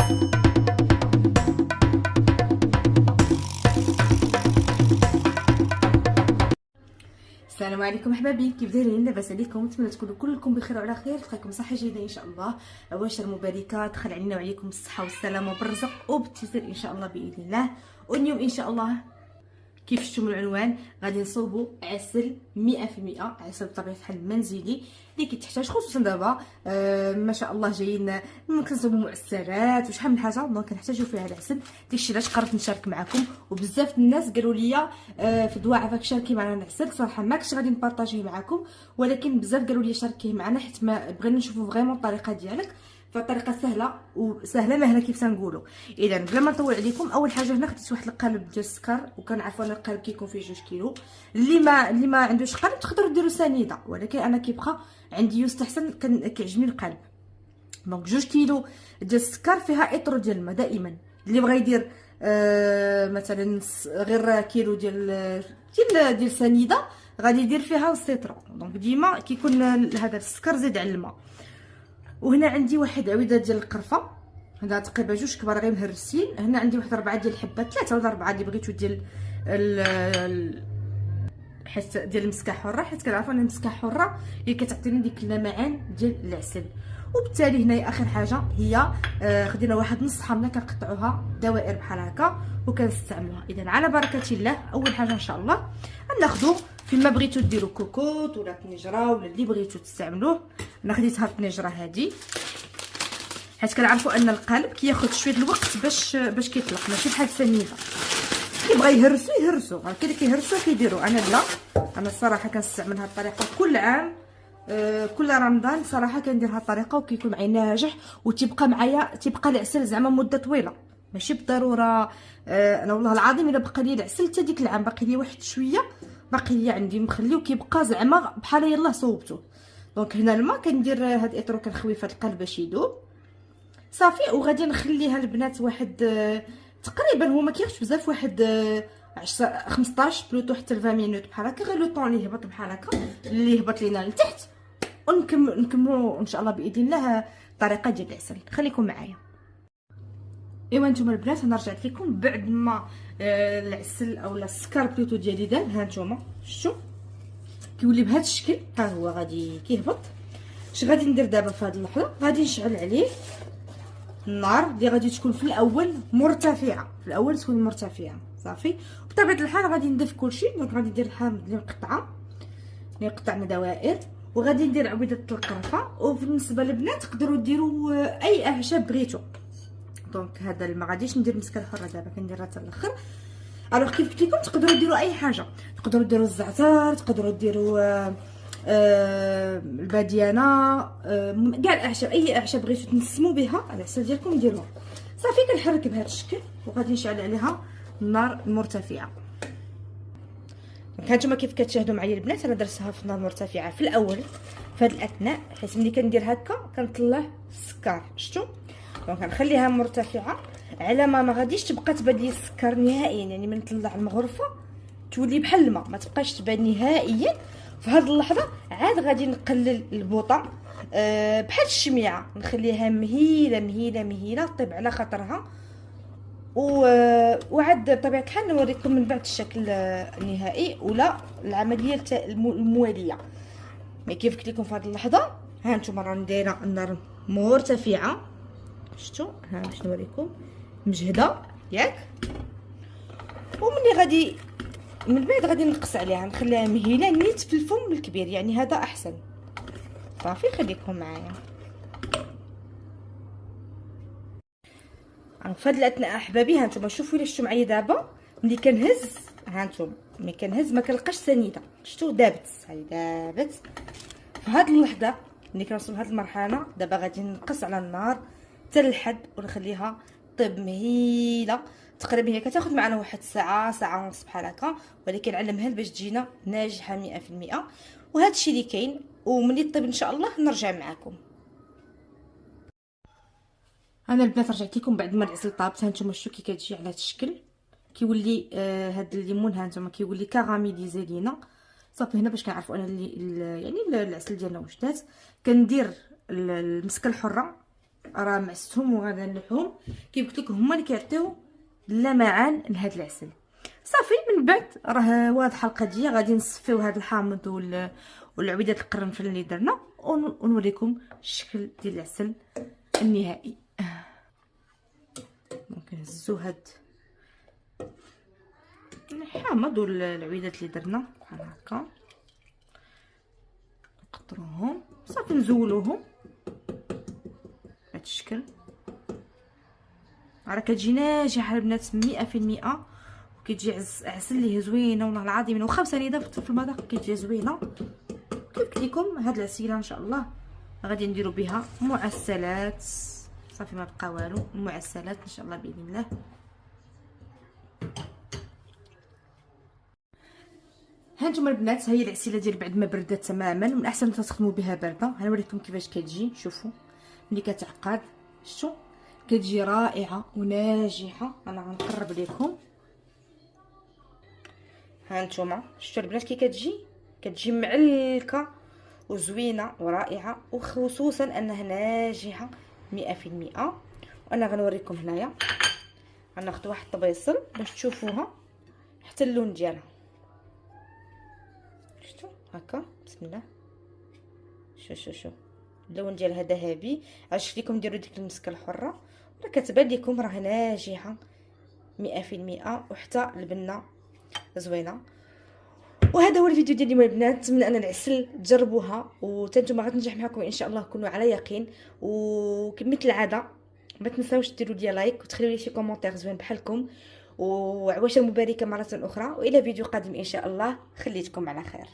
السلام عليكم احبابي، كيف دايرين؟ لاباس عليكم؟ نتمنى تكونوا كلكم بخير وعلى خير، تلقاكم صحه جيده ان شاء الله. عواشر مباركه دخل علينا وعليكم الصحه والسلامه والرزق وبالتيسير ان شاء الله باذن الله. واليوم ان شاء الله كيف شفتوا من العنوان غادي نصوبوا عسل 100%، عسل بطبيعه الحال منزلي اللي كتحتاج، خصوصا دابا ما شاء الله جايين كنصوبوا معسرات وشحال من حاجه دونك كنحتاجوا فيها العسل. داكشي علاش قررت نشارك معكم، وبزاف الناس قالوا لي في دواء عفاك شاركي معنا العسل. صراحه ما كنتش غادي نبارطاجيه معكم، ولكن بزاف قالوا لي شاركيه معنا حيت ما بغينا نشوفوا فريمون الطريقه ديالك، فالطريقه سهله وسهله مهله كيف تنقولوا. اذا بلا ما نطول عليكم، اول حاجه هنا خديت واحد القالب ديال السكر، وكنعرفوا ان القالب كيكون فيه 2 كيلو. اللي ما عندوش قالب تقدروا ديروا سنيده، ولكن انا كيبقى عندي يستحسن كيعجبني القالب. دونك 2 كيلو ديال السكر فيها اطرو ديال الماء. دائما اللي بغى يدير مثلا غير كيلو ديال سنيده غادي يدير فيها السيترو. دونك ديما كيكون هذا السكر زيد على الماء. وهنا عندي واحد عويده ديال القرفه، هذا تقريبا 2 كبار غير مهرسين. هنا عندي واحد 4 ديال الحبات، 3 ولا 4 اللي بغيتو ديال حيت ديال المسكه حره، حيت كنعرفوا ان المسكه حره هي كتعطينا ديك اللمعان ديال العسل. وبالتالي هنايا اخر حاجه هي خدينا واحد نص حامله كنقطعوها دوائر بحال هكا وكنستعملوها. اذا على بركه الله، اول حاجه ان شاء الله غناخذوا فيما بغيتو ديروا كوكوط ولا طنجره ولا اللي بغيتو تستعملوه. انا خديت هاد الطنجره هادي حيت كنعرفوا ان القالب كياخذ شويه الوقت باش كيطلق، ماشي بحال السنيده. كيبغى يهرسوا راه كاين اللي كيهرسوا كيديروا. انا لا، انا الصراحه كنستعمل هاد الطريقه كل عام، كل رمضان صراحه كندير هاد الطريقه وكيكون معايا ناجح، وتيبقى معايا العسل زعما مده طويله، ماشي بالضروره. انا والله العظيم الا بقى لي العسل حتى ديك العام باقي لي واحد شويه، باقي لي عندي مخليه وكيبقى زعما بحال يلاه صوبته. دونك هنا الماء كندير هاد الاطرو كنخوي في هاد القلب باش يذوب صافي. وغادي نخليها البنات واحد تقريبا هو ما كياخذش بزاف، واحد 10 15 بلوتو حتى 20 مينوت بحال هكا، غير لو طون اللي يهبط بحال هكا اللي يهبط لينا لتحت. ونكملوا ان شاء الله باذن الله الطريقه ديال العسل. خليكم معايا. ايوا نتوما البنات، انا رجعت لكم بعد ما العسل اولا السكر بلوتو ديالي داب. ها نتوما شفتوا كيولي بهذا الشكل، ها هو غادي كيهبط. اش غادي ندير دابا في هذه اللحظه؟ غادي نشعل عليه النار اللي غادي تكون في الاول مرتفعه، في الاول تكون مرتفعه صافي. بطبيعه الحال غادي نضيف كلشي. دونك غادي ندير الحامض اللي قطعنا دوائر، وغادي ندير عويده القرفه. وبالنسبه للبنات تقدروا ديروا اي اعشاب بغيتو. دونك هذا ما غاديش ندير مسكه حره دابا، كنديرها حتى الاخر. الوغ كيف قلت لكم تقدروا ديروا اي حاجه، تقدروا ديروا الزعتر، تقدروا ديروا الباديانه، كاع الاعشاب، اي اعشاب بغيتو تنسموا بها العسل ديالكم ديروها صافي. كنحرك بهذا الشكل وغادي نشعل عليها النار المرتفعه. هانتوما كيف كتشاهدوا معايا البنات، انا درتها في النار المرتفعه في الاول في هذا الاثناء، حيت ملي كندير هكا كنطلع السكر. شفتوا؟ دونك كنخليها مرتفعه على ما غاديش تبقى تبان لي السكر نهائيا، يعني من نطلع المغرفه تولي بحال الماء، ما تبقاش تبان نهائيا. في هذه اللحظه عاد غادي نقلل البوطه بحال الشميعه، نخليها مهيله مهيله مهيله طيب على خاطرها. وعاد بطبيعه الحال نوريكم من بعد الشكل النهائي ولا العمليه المواليه. مي كيف قلت لكم في هذه اللحظه ها انتم راني دايره النار مرتفعه. شفتوا؟ ها باش نوريكم مجهده ياك. ومني غادي من بعد غادي نقص عليها، نخليها مهيله نيت في الفم الكبير، يعني هذا احسن صافي. خليكم معايا. في هاد الاثناء احبابي ها نتوما شوفوا الا شفتوا معايا دابا ملي كنهز، ها نتوما ملي كنهز ما كنلقاش سنيده. شفتوا؟ دابت، هاي دابت. في هاد اللحظه ملي كنوصل لهاد المرحله دابا غادي نقص على النار حتى للحد ونخليها طيب مهيله. تقريبا هي كتاخذ معنا واحد ساعه ساعه ونص بحال هكا، ولكن على مهل باش تجينا ناجحه 100%. وهذا الشيء اللي كاين. وملي طيب ان شاء الله نرجع معكم. انا البنات رجعت لكم بعد ما العسل طاب. ها نتوما شفتوا كي كتجي على هذا الشكل، كيولي هاد الليمون ها نتوما كيولي كراميليزي لينا صافي. هنا باش كنعرفوا ان يعني العسل ديالنا واش دات، كندير المسكه الحره راه معستهم وغادا نلوحهم كيف قلت لكم، هما اللي كيعطيو اللمعان لهاد العسل. صافي من بعد راه واضحه القضيه. غادي نصفيو هاد الحامض والعويدات القرنفل اللي درنا، ونوريكم الشكل ديال العسل النهائي. ممكن نهزو هاد الحامض والعويدات اللي درنا بحال هكا، نقطروهم صافي نزولوهم بهذا الشكل. راه كتجي ناجحه البنات 100%، وكتجي عسل ليه زوينه والله العظيم. واخا سنيده في المذاق كتجي زوينه. كيف قلت لكم هاد العسيله ان شاء الله غادي نديرو بها معسلات. صافي ما بقى والو، المعسلات ان شاء الله باذن الله. ها نتوما البنات، هي العسيله ديال بعد ما بردات تماما. من احسن تستخدموا بها بارده. غنوريكم كيفاش كتجي. شوفوا ملي كتعقد شتو كتجي رائعه وناجحه. انا غنقرب لكم. ها نتوما شفتوا البنات كي كتجي معلكه وزوينه ورائعه، وخصوصا انها ناجحه 100%. وانا غنوريكم هنايا غناخذ واحد الطبيصل باش تشوفوها حتى اللون ديالها. شفتوا هكا بسم الله. شو اللون ديالها ذهبي. عشت لكم ديروا ديك المسكه الحره، راه كتبان لكم راه ناجحه 100%، وحتى البنه زوينه. وهذا هو الفيديو ديالي البنات. نتمنى ان العسل تجربوها وتنتوما غتنجح معكم ان شاء الله، كونوا على يقين. وكمثل العاده ما تنساوش ديروا لي لايك وتخليوا لي شي كومونتير زوين بحالكم، وعواشر مباركه مره اخرى، والى فيديو قادم ان شاء الله. خليتكم على خير.